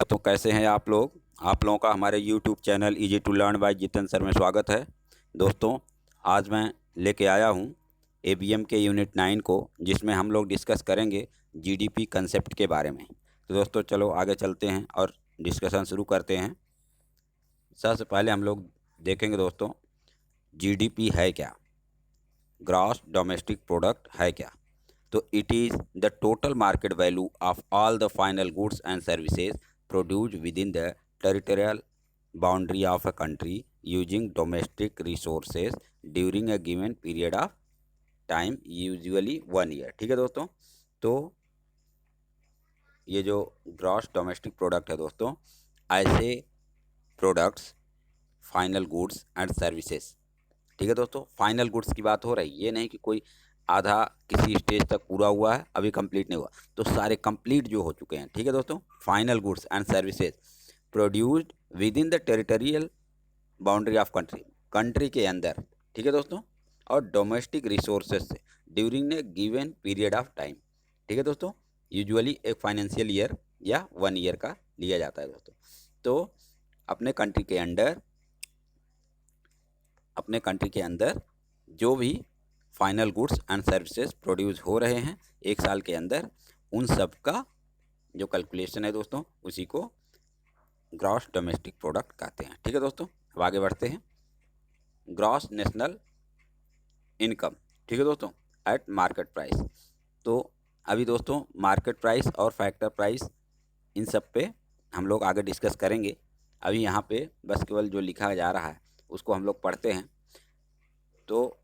तो कैसे हैं आप लोग। आप लोगों का हमारे YouTube channel easy to learn by Jitendra sir में स्वागत है। दोस्तों, आज मैं लेके आया हूँ ABM के यूनिट 9 को, जिसमें हम लोग डिस्कस करेंगे GDP कंसेप्ट के बारे में। तो दोस्तों चलो आगे चलते हैं और डिस्कशन शुरू करते हैं। सबसे पहले हम लोग देखेंगे दोस्तों, GDP है क्या, ग्रॉस डोमेस्टिक प्रोडक्ट है क्या। तो it is the total market value of all the final goods and services produced with in the territorial boundary of a country using domestic resources during a given period of time, usually 1 year. ठीक है दोस्तों, तो ये जो gross domestic product है दोस्तों, ऐसे products, final goods and services. ठीक है दोस्तों, फाइनल गुड्स की बात हो रही है, ये नहीं कि कोई आधा किसी स्टेज तक पूरा हुआ है अभी कंप्लीट नहीं हुआ, तो सारे कंप्लीट जो हो चुके हैं। ठीक है दोस्तों, final goods and services produced with in the territorial boundary of country, country के अंदर। ठीक है दोस्तों, और डोमेस्टिक रिसोर्सेज से during a given period of time. ठीक है दोस्तों, यूजुअली एक फाइनेंशियल ईयर या 1 ईयर का लिया जाता है दोस्तों। तो अपने कंट्री के अंदर जो भी final goods and services produce हो रहे हैं 1 साल के अंदर, उन सब का जो कैलकुलेशन है दोस्तों, उसी को ग्रॉस डोमेस्टिक प्रोडक्ट कहते हैं। ठीक है दोस्तों, अब आगे बढ़ते हैं। ग्रॉस नेशनल इनकम, ठीक है दोस्तों, एट मार्केट प्राइस। तो अभी दोस्तों मार्केट प्राइस और फैक्टर प्राइस, इन सब पे हम लोग आगे डिस्कस करेंगे। अभी यहाँ पे बस केवल जो लिखा जा रहा है उसको हम लोग पढ़ते हैं। तो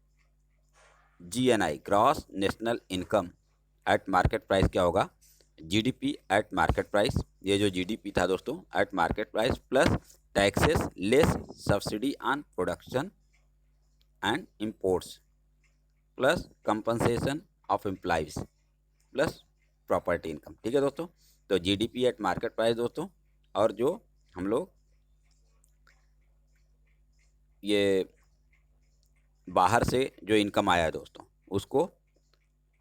GNI, gross national income eight market price क्या होगा, GDP एट मार्केट प्राइस। ये जो GDP था दोस्तों, eight market price plus taxes less subsidy on production and imports plus compensation of employees plus property income. ठीक है दोस्तों, तो GDP एट मार्केट प्राइस दोस्तों, और जो हम लोग ये बाहर से जो इनकम आया है दोस्तों उसको,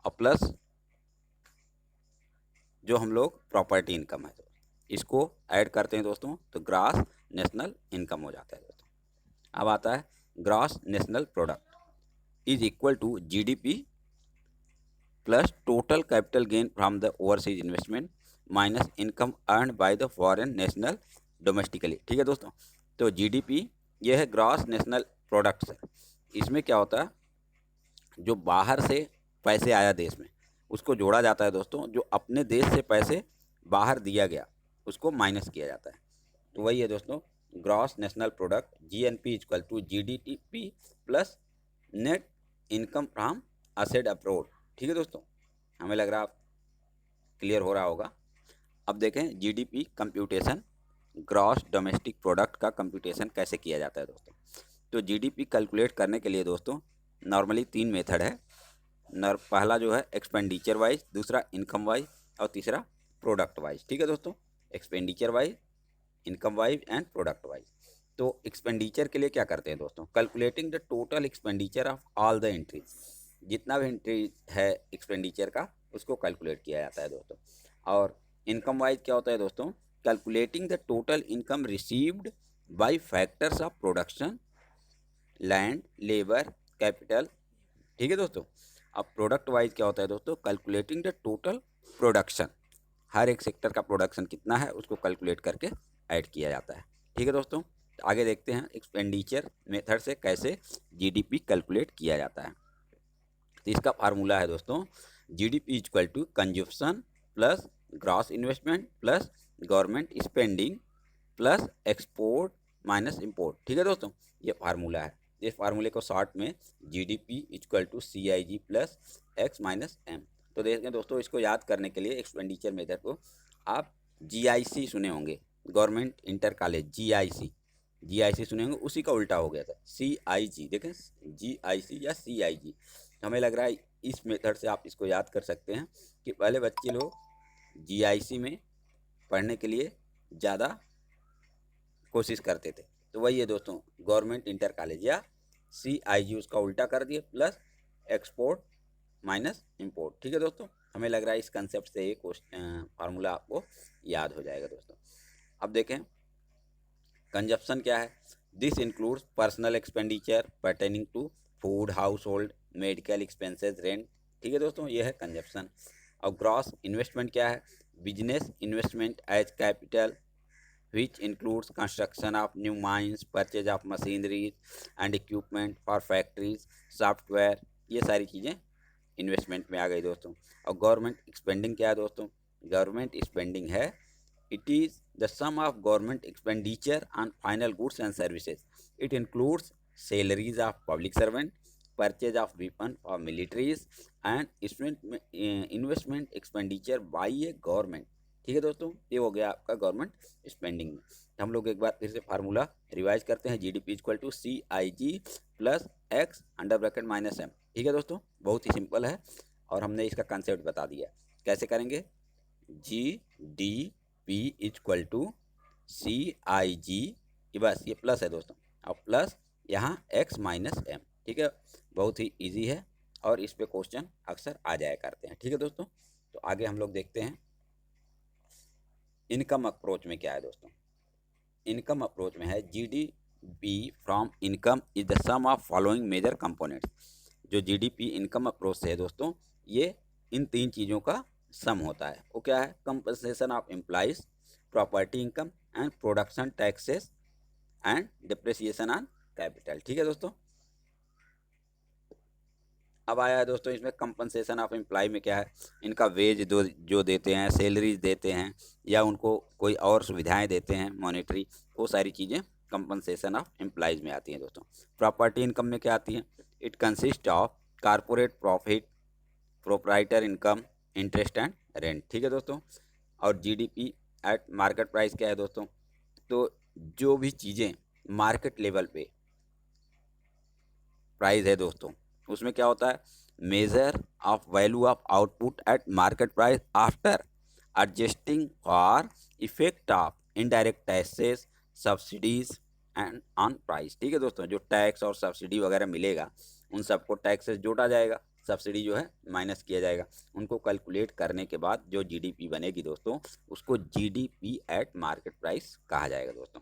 और प्लस जो हम लोग प्रॉपर्टी इनकम है दोस्तों, इसको ऐड करते हैं दोस्तों, तो ग्रॉस नेशनल इनकम हो जाता है दोस्तों। अब आता है gross national product is equal to GDP plus total capital gain from the overseas investment minus income earn by the foreign national domestically. ठीक है दोस्तों, तो GDP ये है ग्रॉस नेशनल प्रोडक्ट है। इसमें क्या होता है, जो बाहर से पैसे आया देश में उसको जोड़ा जाता है दोस्तों, जो अपने देश से पैसे बाहर दिया गया उसको माइनस किया जाता है। तो वही है दोस्तों gross national product, GNP equal to GDP plus net income from asset abroad. ठीक है दोस्तों, हमें लग रहा क्लियर हो रहा होगा। अब देखें GDP computation, gross domestic product का कंप्यूटेशन कैसे किया जाता है दोस्तों। तो GDP कैलकुलेट करने के लिए दोस्तों नॉर्मली 3 मेथड है। पहला जो है एक्सपेंडिचर वाइज, दूसरा इनकम वाइज, और तीसरा प्रोडक्ट वाइज। ठीक है दोस्तों, expenditure wise, income wise and product wise. तो एक्सपेंडिचर के लिए क्या करते हैं दोस्तों, calculating the total expenditure of all the entries, जितना भी एंट्री है एक्सपेंडिचर का उसको कैलकुलेट किया जाता है दोस्तों। और इनकम वाइज क्या होता है दोस्तों, calculating the total income received by factors of production, land, labour, capital. ठीक है दोस्तों, अब प्रोडक्ट वाइज क्या होता है दोस्तों, कैलकुलेटिंग द टोटल प्रोडक्शन, हर एक सेक्टर का प्रोडक्शन कितना है उसको कैलकुलेट करके ऐड किया जाता है। ठीक है दोस्तों, आगे देखते हैं एक्सपेंडिचर मेथड से कैसे GDP कैलकुलेट किया जाता है। तो इसका फार्मूला है दोस्तों, GDP equal to consumption plus gross investment plus government spending plus export minus import. ठीक है दोस्तों, ये फार्मूला है। इस फार्मूले को शॉर्ट में GDP equal to CIG plus X minus M। तो देखें दोस्तों, इसको याद करने के लिए एक्सपेंडिचर मेथड को आप GIC सुने होंगे, गवर्नमेंट इंटर कॉलेज, GIC सुने होंगे, उसी का उल्टा हो गया था CIG। देखें GIC या CIG, हमें लग रहा है इस मेथड से आप इसको याद कर सकते हैं कि पहले बच्चे लोग GIC में पढ़ने के लिए ज़्यादा कोशिश करते थे। तो वही है दोस्तों गवर्नमेंट इंटर कॉलेज या CIG, उसका उल्टा कर दिए प्लस एक्सपोर्ट माइनस इंपोर्ट। ठीक है दोस्तों, हमें लग रहा है इस कंसेप्ट से ये फार्मूला आपको याद हो जाएगा दोस्तों। अब देखें कंजप्शन क्या है। This includes personal expenditure pertaining to food, household, medical expenses, rent. ठीक है दोस्तों, ये है कंजप्शन। और ग्रॉस इन्वेस्टमेंट क्या है। Business investment as capital which includes construction of new mines, purchase of machinery and equipment for factories, software, ये सारी चीज़ें इन्वेस्टमेंट में आ गई दोस्तों। और गवर्नमेंट एक्सपेंडिंग क्या है दोस्तों। गवर्नमेंट स्पेंडिंग है it is the sum of government expenditure on final goods and services. It includes salaries of public servant, purchase of weapon for militaries and investment expenditure by a government. ठीक है दोस्तों, ये हो गया आपका government spending में। हम लोग एक बार फिर से फार्मूला रिवाइज करते हैं। GDP equal to CIG plus X under bracket minus M. ठीक है दोस्तों, बहुत ही सिंपल है और हमने इसका कंसेप्ट बता दिया। कैसे करेंगे। GDP इक्वल टू CIG, ये बस ये प्लस है दोस्तों, और प्लस यहाँ x माइनस एम। ठीक है, बहुत ही इजी है और इस पे क्वेश्चन अक्सर आ जाया करते हैं। ठीक है दोस्तों, तो आगे हम लोग देखते हैं इनकम अप्रोच में क्या है दोस्तों। इनकम अप्रोच में है GDP from income is the sum of following major components. जो GDP इनकम अप्रोच से है दोस्तों, ये इन तीन चीज़ों का सम होता है। वो क्या है। Compensation of employees, property income and production taxes and depreciation on capital. ठीक है दोस्तों, अब आया है दोस्तों इसमें कंपनसेशन ऑफ एम्प्लॉय में क्या है। इनका वेज जो देते हैं, सैलरीज देते हैं या उनको कोई और सुविधाएं देते हैं मॉनेटरी, वो सारी चीज़ें कंपनसेशन ऑफ एम्प्लॉयज़ में आती हैं दोस्तों। प्रॉपर्टी इनकम में क्या आती है। It consist of corporate profit, proprietor income, interest and rent. ठीक है दोस्तों, और GDP एट मार्केट प्राइस क्या है दोस्तों। तो जो भी चीज़ें मार्केट लेवल पे प्राइस है दोस्तों, उसमें क्या होता है। Measure of value of output at market price after adjusting for effect of indirect taxes, subsidies and on price. ठीक है दोस्तों, जो टैक्स और सब्सिडी वगैरह मिलेगा उन सबको टैक्सेस जोड़ा जाएगा, सब्सिडी जो है माइनस किया जाएगा। उनको कैलकुलेट करने के बाद जो GDP बनेगी दोस्तों, उसको GDP एट मार्केट प्राइस कहा जाएगा दोस्तों।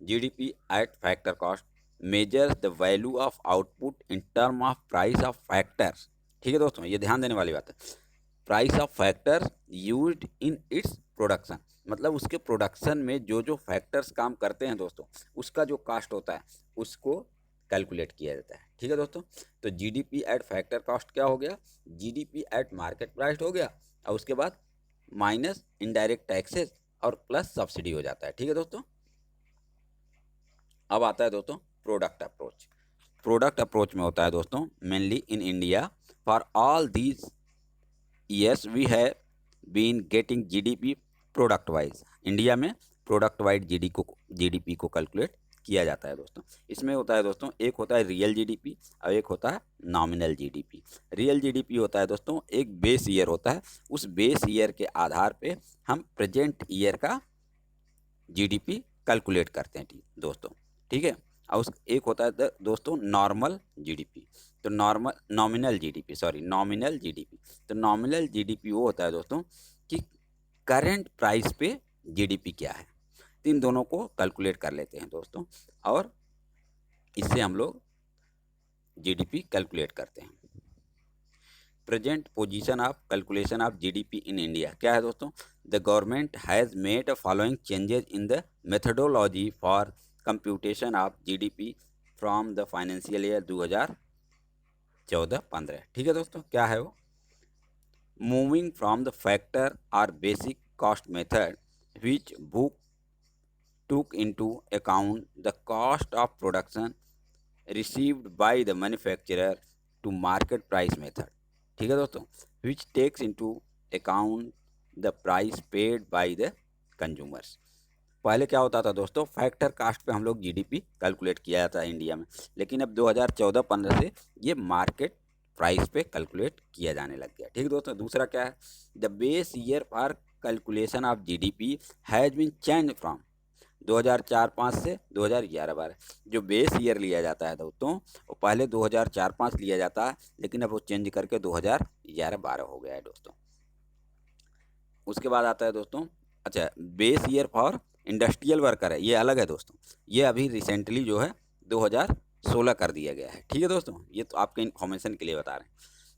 GDP eight factor cost measures the value of output in term of price of factors. ठीक है दोस्तों, ये ध्यान देने वाली बात है। Price of factors used in its production, मतलब उसके प्रोडक्शन में जो जो फैक्टर्स काम करते हैं दोस्तों, उसका जो कास्ट होता है उसको कैलकुलेट किया जाता है। ठीक है दोस्तों, तो GDP एट फैक्टर कॉस्ट क्या हो गया। GDP एट मार्केट प्राइस हो गया, और उसके बाद माइनस इनडायरेक्ट टैक्सेस और प्लस सब्सिडी हो जाता है। ठीक है दोस्तों, अब आता है दोस्तों प्रोडक्ट अप्रोच। प्रोडक्ट अप्रोच में होता है दोस्तों mainly in India for all these years we have been getting GDP product wise. India में प्रोडक्ट वाइज GDP को कैलकुलेट किया जाता है दोस्तों। इसमें होता है दोस्तों, एक होता है रियल GDP और एक होता है नॉमिनल GDP। रियल GDP होता है दोस्तों एक बेस ईयर होता है, उस बेस ईयर के आधार पे हम प्रेजेंट ईयर का GDP कैलकुलेट करते हैं दोस्तों। ठीक है, और उस एक होता है दोस्तों नॉर्मल GDP। तो नॉमिनल GDP। तो नॉमिनल GDP वो होता है दोस्तों कि करंट प्राइस पे GDP क्या है। तो इन दोनों को कैलकुलेट कर लेते हैं दोस्तों, और इससे हम लोग GDP कैलकुलेट करते हैं। Present position of calculation of GDP in India क्या है दोस्तों। The government has made following changes in the methodology for computation of GDP from the financial year 2014-15। ठीक है दोस्तों, क्या है वो। मूविंग फ्रॉम द फैक्टर और basic cost method which book took into account the cost of production received by the manufacturer to market price method। ठीक है दोस्तों, which takes into account the price paid by the consumers। पहले क्या होता था दोस्तों, factor cast पे हम लोग GDP कैलकुलेट किया जाता है इंडिया में, लेकिन अब 2014-15 से ये मार्केट प्राइस पे कैलकुलेट किया जाने लग गया। ठीक है दोस्तों, दूसरा क्या है। The base year for calculation of GDP has been change from 2004-05 से 2011-12। जो बेस ईयर लिया जाता है दोस्तों, वो पहले 2004-05 लिया जाता है, लेकिन अब वो चेंज करके 2011-12 हो गया है दोस्तों। उसके बाद आता है दोस्तों अच्छा, base year for industrial worker है, ये अलग है दोस्तों। ये अभी रिसेंटली जो है 2016 कर दिया गया है। ठीक है दोस्तों, ये तो आपके इन्फॉर्मेशन के लिए बता रहे हैं।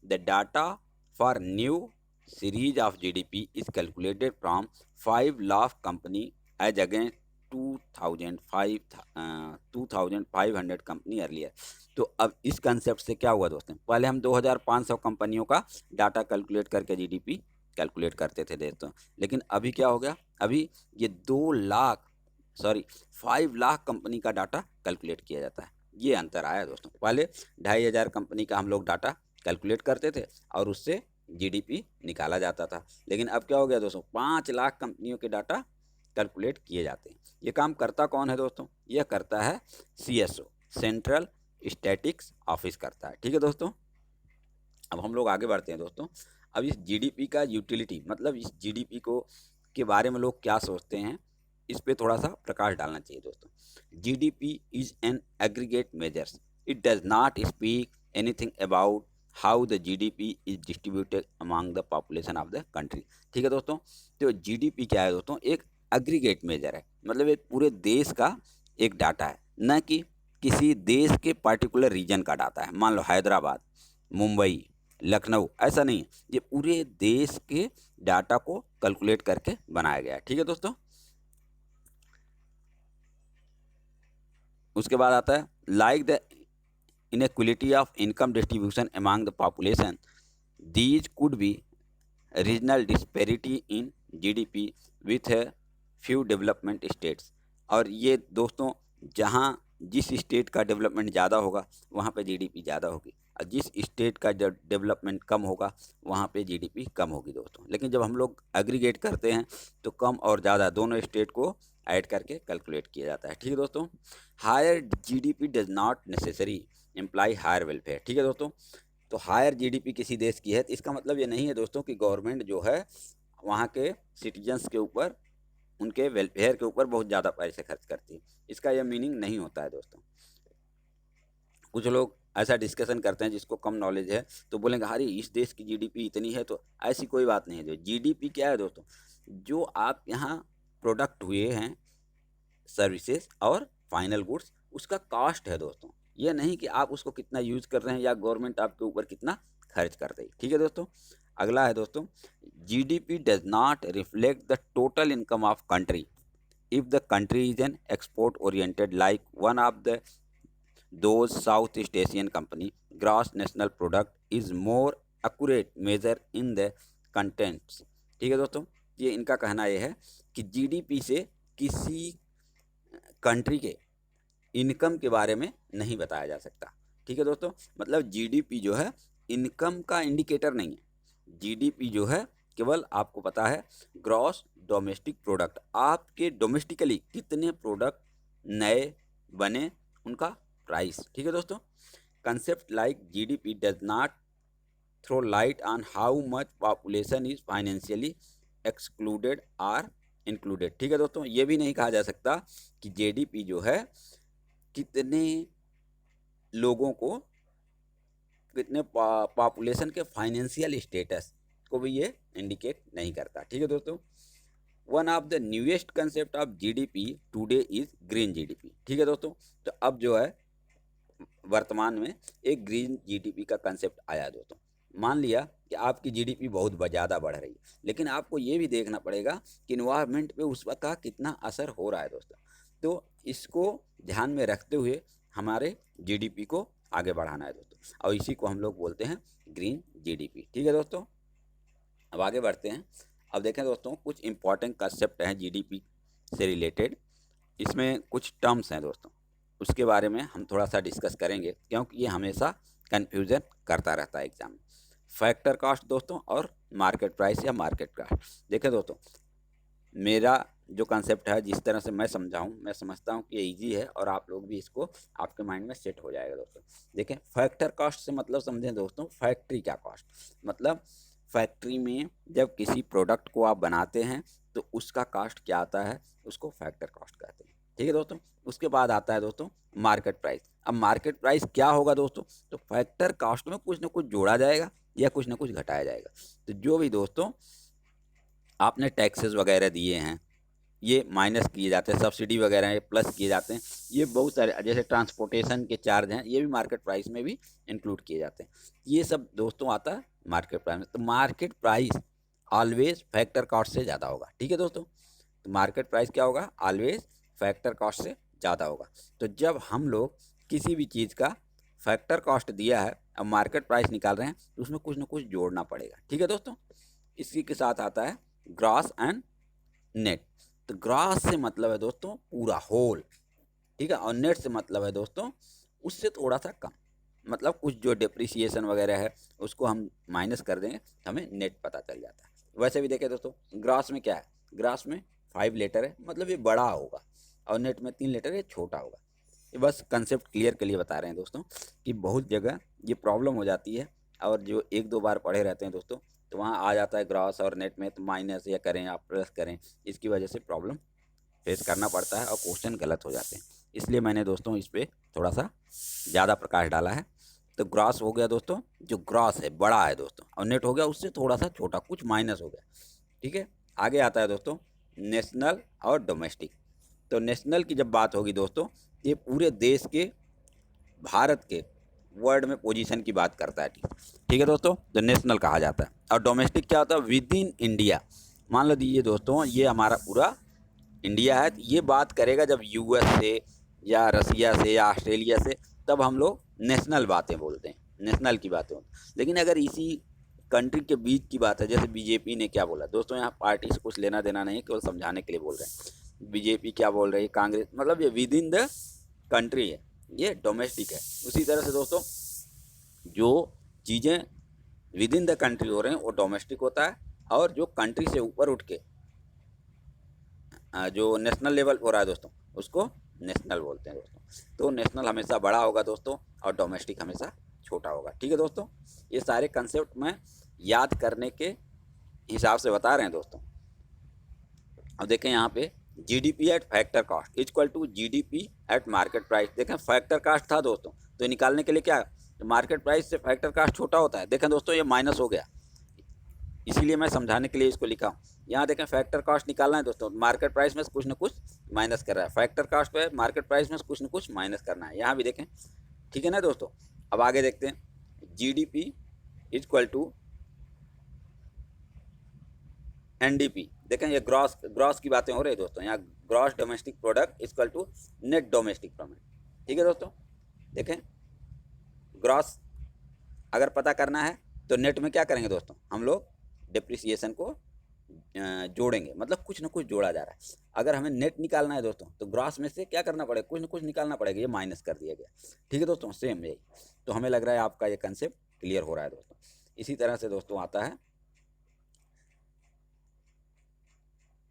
The data for new series of GDP is calculated from 5 lakh company as against 2500 company earlier. तो अब इस कंसेप्ट से क्या हुआ दोस्तों, पहले हम 2500 कंपनियों का डाटा कैलकुलेट करके जीडीपी कैलकुलेट करते थे दोस्तों, लेकिन अभी क्या हो गया, अभी ये 5 लाख कंपनी का डाटा कैलकुलेट किया जाता है। ये अंतर आया दोस्तों। पहले 2500 कंपनी का हम लोग डाटा कैलकुलेट करते थे और उससे जीडीपी निकाला जाता था, लेकिन अब क्या हो गया दोस्तों, 5 लाख कंपनियों के डाटा कैलकुलेट किए जाते हैं। ये काम करता कौन है दोस्तों, यह करता है सीएसओ, सेंट्रल स्टैटिक्स ऑफिस करता है। ठीक है दोस्तों, अब हम लोग आगे बढ़ते हैं दोस्तों। अब इस जीडीपी का यूटिलिटी, मतलब इस जीडीपी को के बारे में लोग क्या सोचते हैं, इस पे थोड़ा सा प्रकाश डालना चाहिए दोस्तों। GDP is an aggregate measures, it does not speak anything about how the GDP is distributed among the population of the country. ठीक है दोस्तों, तो जीडीपी क्या है दोस्तों, एक एग्रीगेट मेजर है, मतलब एक पूरे देश का एक डाटा है, न कि किसी देश के पर्टिकुलर रीजन का डाटा है। मान लो हैदराबाद, मुंबई, लखनऊ, ऐसा नहीं है, ये पूरे देश के डाटा को कैलकुलेट करके बनाया गया है। ठीक है दोस्तों, उसके बाद आता है like the inequality of income distribution among the population, these could be regional disparity in GDP with few development states. और ये दोस्तों, जहाँ जिस स्टेट का डेवलपमेंट ज़्यादा होगा वहाँ पे जीडीपी ज़्यादा होगी, और जिस स्टेट का जब डेवलपमेंट कम होगा वहाँ पे जीडीपी कम होगी दोस्तों। लेकिन जब हम लोग एग्रीगेट करते हैं तो कम और ज़्यादा दोनों स्टेट को ऐड करके कैलकुलेट किया जाता है। ठीक है दोस्तों, higher GDP does not necessary imply higher welfare. ठीक है दोस्तों, तो हायर जीडीपी किसी देश की है तो इसका मतलब ये नहीं है दोस्तों कि गवर्नमेंट जो है वहाँ के सिटीजन्स के ऊपर, उनके वेलफेयर के ऊपर बहुत ज़्यादा पैसे खर्च करती है। इसका यह मीनिंग नहीं होता है दोस्तों। कुछ लोग ऐसा डिस्कशन करते हैं जिसको कम नॉलेज है तो बोलेंगे अरे इस देश की जीडीपी इतनी है, तो ऐसी कोई बात नहीं है। जो जीडीपी क्या है दोस्तों, जो आप यहाँ प्रोडक्ट हुए हैं, सर्विसेज और फाइनल गुड्स, उसका कॉस्ट है दोस्तों। ये नहीं कि आप उसको कितना यूज कर रहे हैं या गवर्नमेंट आपके ऊपर कितना खर्च कर रही है। ठीक है दोस्तों, अगला है दोस्तों, GDP does not reflect the total income of country if the country is an export oriented like one of the those Southeast Asian company. Gross national product is more accurate measure in the contents। ठीक है दोस्तों, ये इनका कहना ये है कि GDP से किसी कंट्री के इनकम के बारे में नहीं बताया जा सकता। ठीक है दोस्तों, मतलब जीडीपी जो है इनकम का इंडिकेटर नहीं है। जीडीपी जो है केवल आपको पता है ग्रॉस डोमेस्टिक प्रोडक्ट, आपके डोमेस्टिकली कितने प्रोडक्ट नए बने, उनका प्राइस। ठीक है दोस्तों, concept like GDP does not throw light on how much population is financially excluded or included. ठीक है दोस्तों, ये भी नहीं कहा जा सकता कि जीडीपी जो है कितने लोगों को, कितने पॉपुलेशन के फाइनेंशियल स्टेटस को भी ये इंडिकेट नहीं करता। ठीक है दोस्तों, one of the newest concept of GDP today is green GDP. ठीक है दोस्तों, तो अब जो है वर्तमान में एक ग्रीन जीडीपी का कंसेप्ट आया दोस्तों। मान लिया कि आपकी जीडीपी बहुत ज़्यादा बढ़ रही है, लेकिन आपको ये भी देखना पड़ेगा कि इन्वायरमेंट पे उस वक्त का कितना असर हो रहा है दोस्तों। तो इसको ध्यान में रखते हुए हमारे जीडीपी को आगे बढ़ाना है दोस्तों, और इसी को हम लोग बोलते हैं ग्रीन जीडीपी। ठीक है दोस्तों, अब आगे बढ़ते हैं। अब देखें दोस्तों, कुछ इंपॉर्टेंट कंसेप्ट हैं जीडीपी से रिलेटेड। इसमें कुछ टर्म्स हैं दोस्तों, उसके बारे में हम थोड़ा सा डिस्कस करेंगे क्योंकि ये हमेशा कन्फ्यूज़न करता रहता है एग्जाम में। फैक्टर कॉस्ट दोस्तों और मार्केट प्राइस या मार्केट कॉस्ट। देखें दोस्तों, मेरा जो कंसेप्ट है, जिस तरह से मैं समझाऊँ, मैं समझता हूँ कि ये ईजी है और आप लोग भी इसको आपके माइंड में सेट हो जाएगा दोस्तों। देखें, फैक्टर कॉस्ट से मतलब समझें दोस्तों, फैक्ट्री का कॉस्ट, मतलब फैक्ट्री में जब किसी प्रोडक्ट को आप बनाते हैं तो उसका कॉस्ट क्या आता है, उसको फैक्टर कॉस्ट कहते हैं। ठीक है दोस्तों, उसके बाद आता है दोस्तों मार्केट प्राइस। अब मार्केट प्राइस क्या होगा दोस्तों, तो फैक्टर कॉस्ट में कुछ ना कुछ जोड़ा जाएगा या कुछ ना कुछ घटाया जाएगा। तो जो भी दोस्तों आपने टैक्सेस वगैरह दिए हैं, ये माइनस किए जाते हैं, सब्सिडी वगैरह ये प्लस किए जाते हैं, ये बहुत सारे जैसे ट्रांसपोर्टेशन के चार्ज हैं, ये भी मार्केट प्राइस में भी इंक्लूड किए जाते हैं। ये सब दोस्तों आता है मार्केट प्राइस में। तो market price always factor cost से ज़्यादा होगा, ठीक है दोस्तों। तो मार्केट प्राइस क्या होगा, ऑलवेज फैक्टर कॉस्ट से ज़्यादा होगा। तो जब हम लोग किसी भी चीज़ का फैक्टर कॉस्ट दिया है, अब मार्केट प्राइस निकाल रहे हैं, तो उसमें कुछ ना कुछ जोड़ना पड़ेगा, ठीक है दोस्तों। इसी के साथ आता है ग्रॉस एंड नेट। तो ग्रॉस से मतलब है दोस्तों पूरा होल, ठीक है, और नेट से मतलब है दोस्तों उससे थोड़ा सा कम, मतलब कुछ जो डिप्रिसिएशन वगैरह है उसको हम माइनस कर देंगे, हमें नेट पता चल जाता है। वैसे भी देखें दोस्तों, ग्रॉस में क्या है, ग्रॉस में 5 लीटर है, मतलब ये बड़ा होगा, और नेट में 3 लीटर है, छोटा होगा। ये बस कंसेप्ट क्लियर के लिए बता रहे हैं दोस्तों कि बहुत जगह ये प्रॉब्लम हो जाती है, और जो एक दो बार पढ़े रहते हैं दोस्तों, तो वहाँ आ जाता है ग्रॉस और नेट में तो माइनस या करें या प्लस करें, इसकी वजह से प्रॉब्लम फेस करना पड़ता है और क्वेश्चन गलत हो जाते हैं। इसलिए मैंने दोस्तों इस पर थोड़ा सा ज़्यादा प्रकाश डाला है। तो ग्रॉस हो गया दोस्तों, जो ग्रॉस है बड़ा है दोस्तों, और नेट हो गया उससे थोड़ा सा छोटा, कुछ माइनस हो गया, ठीक है। आगे आता है दोस्तों नेशनल और डोमेस्टिक। तो नेशनल की जब बात होगी दोस्तों, ये पूरे देश के, भारत के वर्ल्ड में पोजीशन की बात करता है, ठीक है दोस्तों, तो नेशनल कहा जाता है। और डोमेस्टिक क्या होता है, विद इन इंडिया। मान लो दीजिए दोस्तों, ये हमारा पूरा इंडिया है, तो ये बात करेगा जब यूएस से या रसिया से या ऑस्ट्रेलिया से, तब हम लोग नेशनल बातें बोलते हैं, नेशनल की बातें होती हैं। लेकिन अगर इसी कंट्री के बीच की बात है, जैसे बीजेपी ने क्या बोला दोस्तों, यहाँ पार्टी से कुछ लेना देना नहीं, केवल समझाने के लिए बोल रहे हैं। बीजेपी क्या बोल रही है, कांग्रेस, मतलब ये विद इन द कंट्री है, ये डोमेस्टिक है। उसी तरह से दोस्तों जो चीज़ें विद इन द कंट्री हो रहे हैं वो डोमेस्टिक होता है, और जो कंट्री से ऊपर उठ के जो नेशनल लेवल हो रहा है दोस्तों, उसको नेशनल बोलते हैं दोस्तों। तो नेशनल हमेशा बड़ा होगा दोस्तों, और डोमेस्टिक हमेशा छोटा होगा, ठीक है दोस्तों। ये सारे कंसेप्ट में याद करने के हिसाब से बता रहे हैं दोस्तों। अब देखें यहाँ पे GDP at factor cost equal to GDP at market price. देखें फैक्टर कॉस्ट था दोस्तों, तो निकालने के लिए क्या, तो मार्केट प्राइस से फैक्टर कॉस्ट छोटा होता है। देखें दोस्तों ये माइनस हो गया, इसीलिए मैं समझाने के लिए इसको लिखा हूँ। यहाँ देखें फैक्टर कॉस्ट निकालना है दोस्तों, मार्केट प्राइस में से कुछ ना कुछ माइनस कर रहा है, फैक्टर कॉस्ट पे मार्केट प्राइस में से कुछ ना कुछ माइनस करना है, यहाँ भी देखें, ठीक है ना दोस्तों। अब आगे देखते हैं जीडीपी इक्वल टू एनडीपी। देखें ये ग्रॉस ग्रॉस की बातें हो रही है दोस्तों, यहाँ gross domestic product equal to net domestic product, ठीक है दोस्तों। देखें ग्रॉस अगर पता करना है तो नेट में क्या करेंगे दोस्तों, हम लोग डिप्रिसिएशन को जोड़ेंगे, मतलब कुछ ना कुछ जोड़ा जा रहा है। अगर हमें नेट निकालना है दोस्तों, तो ग्रॉस में से क्या करना पड़ेगा, कुछ ना कुछ निकालना पड़ेगा, ये माइनस कर दिया गया, ठीक है दोस्तों, सेम यही। तो हमें लग रहा है आपका ये कंसेप्ट क्लियर हो रहा है दोस्तों। इसी तरह से दोस्तों आता है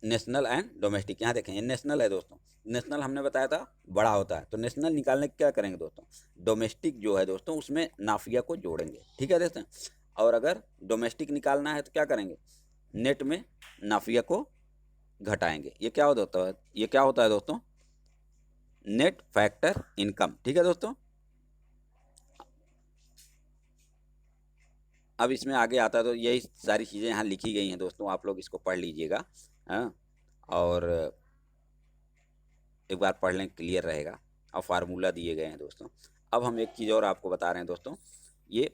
नेशनल एंड डोमेस्टिक। यहाँ देखें ये नेशनल है दोस्तों, नेशनल हमने बताया था बड़ा होता है, तो नेशनल निकालने के क्या करेंगे दोस्तों, डोमेस्टिक जो है दोस्तों उसमें नाफिया को जोड़ेंगे, ठीक है दोस्तों। और अगर डोमेस्टिक निकालना है तो क्या करेंगे, नेट में नाफिया को घटाएंगे। ये क्या होता है, ये क्या होता है दोस्तों, नेट फैक्टर इनकम, ठीक है दोस्तों। अब इसमें आगे आता है तो यही सारी चीज़ें यहाँ लिखी गई हैं दोस्तों, आप लोग इसको पढ़ लीजिएगा, हाँ, और एक बार पढ़ लें क्लियर रहेगा, और फार्मूला दिए गए हैं दोस्तों। अब हम एक चीज़ और आपको बता रहे हैं दोस्तों, ये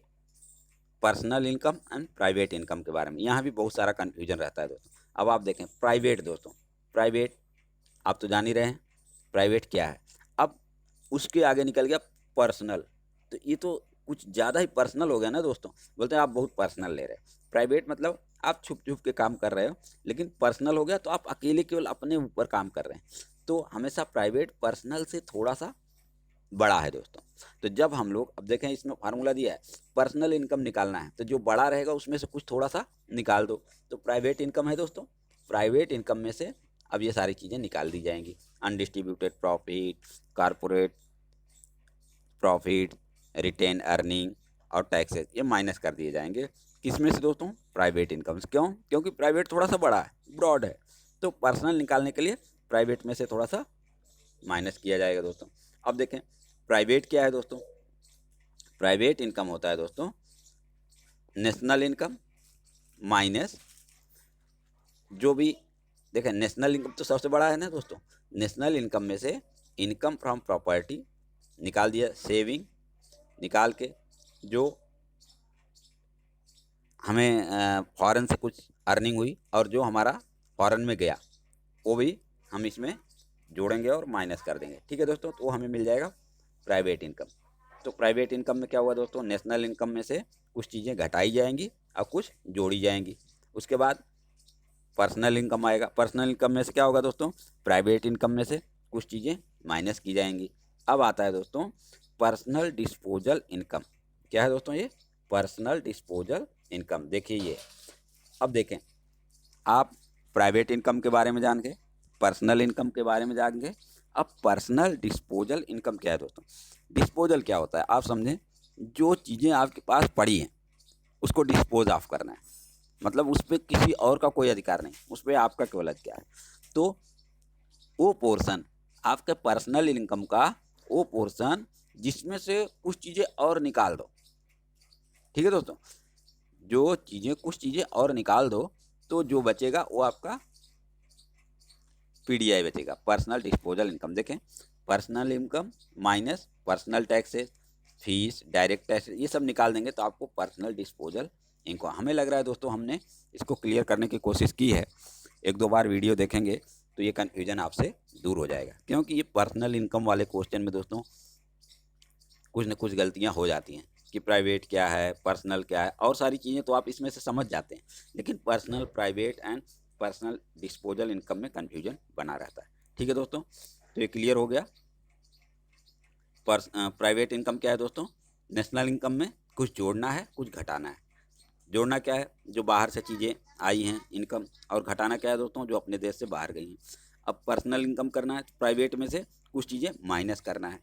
personal income and private income के बारे में, यहाँ भी बहुत सारा कन्फ्यूजन रहता है दोस्तों। अब आप देखें प्राइवेट दोस्तों, प्राइवेट आप तो जान ही रहे हैं प्राइवेट क्या है। अब उसके आगे निकल गया पर्सनल, तो ये तो कुछ ज़्यादा ही पर्सनल हो गया ना दोस्तों, बोलते हैं आप बहुत पर्सनल ले रहे हैं। प्राइवेट मतलब आप छुप छुप के काम कर रहे हो, लेकिन पर्सनल हो गया तो आप अकेले केवल अपने ऊपर काम कर रहे हैं। तो हमेशा प्राइवेट पर्सनल से थोड़ा सा बड़ा है दोस्तों। तो जब हम लोग, अब देखें इसमें फार्मूला दिया है, पर्सनल इनकम निकालना है, तो जो बड़ा रहेगा उसमें से कुछ थोड़ा सा निकाल दो, तो प्राइवेट इनकम है दोस्तों। प्राइवेट इनकम में से अब ये सारी चीज़ें निकाल दी जाएंगी, undistributed profit, corporate profit, retained earning और टैक्सेस, ये माइनस कर दिए जाएंगे। किस में से दोस्तों, प्राइवेट इनकम से। क्यों, क्योंकि प्राइवेट थोड़ा सा बड़ा है, ब्रॉड है, तो पर्सनल निकालने के लिए प्राइवेट में से थोड़ा सा माइनस किया जाएगा दोस्तों। अब देखें प्राइवेट क्या है दोस्तों, प्राइवेट इनकम होता है दोस्तों नेशनल इनकम माइनस जो भी देखें, नेशनल इनकम तो सबसे बड़ा है ना दोस्तों। नेशनल इनकम में से इनकम फ्रॉम प्रॉपर्टी निकाल दिया, सेविंग निकाल के जो हमें फॉरेन से कुछ अर्निंग हुई और जो हमारा फॉरेन में गया वो भी हम इसमें जोड़ेंगे और माइनस कर देंगे। ठीक है दोस्तों, तो हमें मिल जाएगा प्राइवेट इनकम। तो प्राइवेट इनकम में क्या हुआ दोस्तों, नेशनल इनकम में से कुछ चीज़ें घटाई जाएंगी और कुछ जोड़ी जाएंगी। उसके बाद पर्सनल इनकम आएगा। पर्सनल इनकम में से क्या होगा दोस्तों, प्राइवेट इनकम में से कुछ चीज़ें माइनस की जाएंगी। अब आता है दोस्तों पर्सनल डिस्पोजल इनकम। क्या है दोस्तों ये, पर्सनल डिस्पोजल इनकम। देखिए ये, अब देखें, आप प्राइवेट इनकम के बारे में जान गए, पर्सनल इनकम के बारे में जान गए। अब पर्सनल डिस्पोजल इनकम क्या है दोस्तों, डिस्पोजल क्या होता है आप समझें, जो चीज़ें आपके पास पड़ी हैं उसको डिस्पोज ऑफ करना है। मतलब उस पर किसी और का कोई अधिकार नहीं, उस पर आपका केवल अधिकार है। तो वो पोर्शन आपके पर्सनल इनकम का, वो पोर्शन जिसमें से कुछ चीज़ें और निकाल दो। ठीक है दोस्तों, जो चीज़ें कुछ चीज़ें और निकाल दो तो जो बचेगा वो आपका पीडीआई बचेगा, पर्सनल डिस्पोजल इनकम। देखें, personal income minus personal taxes, fees, direct tax, ये सब निकाल देंगे तो आपको पर्सनल डिस्पोजल इनकम। हमें लग रहा है दोस्तों हमने इसको क्लियर करने की कोशिश की है। एक दो बार वीडियो देखेंगे तो ये कन्फ्यूजन आपसे दूर हो जाएगा, क्योंकि ये पर्सनल इनकम वाले क्वेश्चन में दोस्तों कुछ न कुछ गलतियाँ हो जाती हैं कि प्राइवेट क्या है, पर्सनल क्या है, और सारी चीज़ें तो आप इसमें से समझ जाते हैं, लेकिन personal, private and personal disposal income में कन्फ्यूजन बना रहता है। ठीक है दोस्तों, तो ये क्लियर हो गया। प्राइवेट इनकम क्या है दोस्तों, नेशनल इनकम में कुछ जोड़ना है कुछ घटाना है। जोड़ना क्या है, जो बाहर से चीज़ें आई हैं इनकम, और घटाना क्या है दोस्तों, जो अपने देश से बाहर गई हैं। अब पर्सनल इनकम करना है, प्राइवेट में से कुछ चीज़ें माइनस करना है।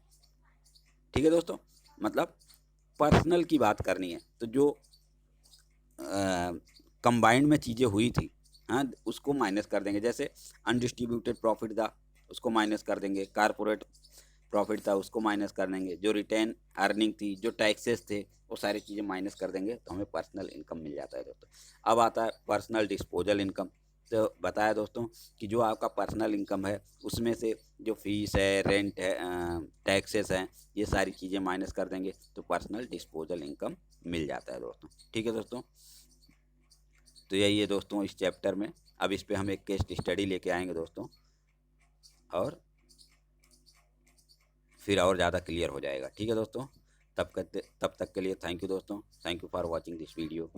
ठीक है दोस्तों, मतलब पर्सनल की बात करनी है तो जो कंबाइंड में चीज़ें हुई थी, हाँ, उसको माइनस कर देंगे। जैसे अनडिस्ट्रीब्यूटेड प्रॉफिट था उसको माइनस कर देंगे, कारपोरेट प्रॉफिट था उसको माइनस कर देंगे, जो रिटेन अर्निंग थी, जो टैक्सेस थे, वो सारी चीज़ें माइनस कर देंगे तो हमें पर्सनल इनकम मिल जाता है दोस्तों। अब आता है पर्सनल डिस्पोजल इनकम। तो बताया दोस्तों कि जो आपका पर्सनल इनकम है उसमें से जो फीस है, रेंट है, टैक्सेस हैं, ये सारी चीज़ें माइनस कर देंगे तो पर्सनल डिस्पोजल इनकम मिल जाता है दोस्तों। ठीक है दोस्तों, तो यही है दोस्तों इस चैप्टर में। अब इस पे हम एक केस स्टडी लेके आएंगे दोस्तों, और फिर और ज़्यादा क्लियर हो जाएगा। ठीक है दोस्तों, तब तक के लिए थैंक यू दोस्तों, thank you for watching this video.